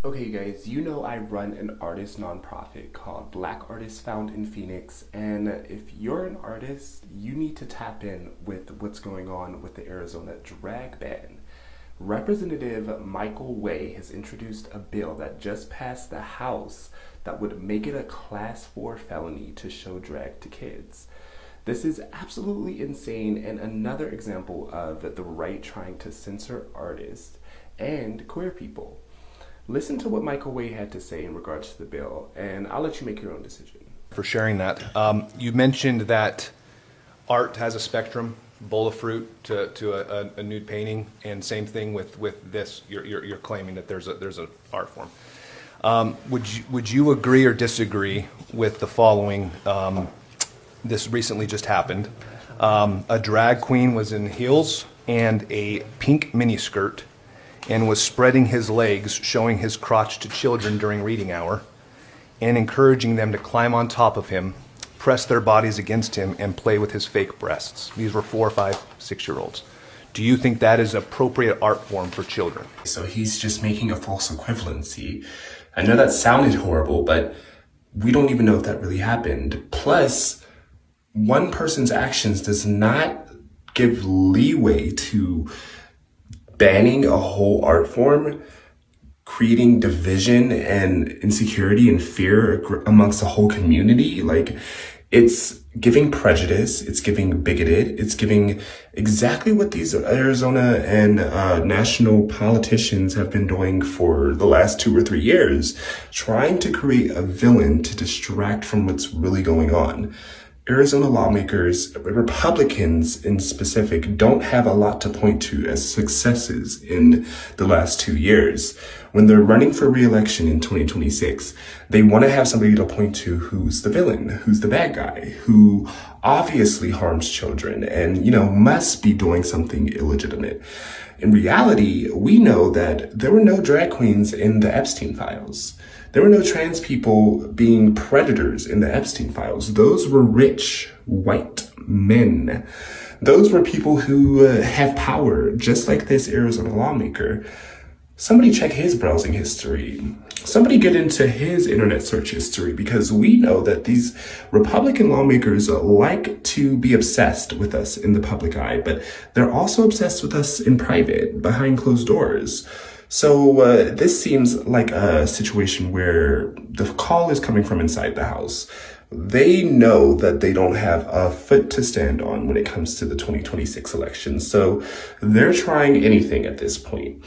Okay guys, you know I run an artist nonprofit called Black Artists Found in Phoenix, and if you're an artist, you need to tap in with what's going on with the Arizona drag ban. Representative Michael Way has introduced a bill that just passed the House that would make it a Class 4 felony to show drag to kids. This is absolutely insane and another example of the right trying to censor artists and queer people. Listen to what Michael Way had to say in regards to the bill, and I'll let you make your own decision. For sharing that. You mentioned that art has a spectrum, bowl of fruit to a nude painting, and same thing with this. You're claiming that there's a art form. Would you agree or disagree with the following? This recently just happened. A drag queen was in heels and a pink miniskirt and was spreading his legs, showing his crotch to children during reading hour, and encouraging them to climb on top of him, press their bodies against him, and play with his fake breasts. These were 4, 5, 6-year-olds. Do you think that is appropriate art form for children? So he's just making a false equivalency. I know that sounded horrible, but we don't even know if that really happened. Plus, one person's actions does not give leeway to banning a whole art form, creating division and insecurity and fear amongst the whole community. Like, it's giving prejudice, it's giving bigoted, it's giving exactly what these Arizona and national politicians have been doing for the last 2 or 3 years, trying to create a villain to distract from what's really going on. Arizona lawmakers, Republicans in specific, don't have a lot to point to as successes in the last 2 years. When they're running for re-election in 2026, they want to have somebody to point to who's the villain, who's the bad guy, who obviously harms children and, must be doing something illegitimate. In reality, we know that there were no drag queens in the Epstein files. There were no trans people being predators in the Epstein files. Those were rich, white men. Those were people who have power, just like this Arizona lawmaker. Somebody check his browsing history. Somebody get into his internet search history, because we know that these Republican lawmakers like to be obsessed with us in the public eye, but they're also obsessed with us in private, behind closed doors. So this seems like a situation where the call is coming from inside the House. They know that they don't have a foot to stand on when it comes to the 2026 election. So they're trying anything at this point,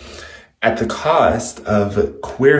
at the cost of queer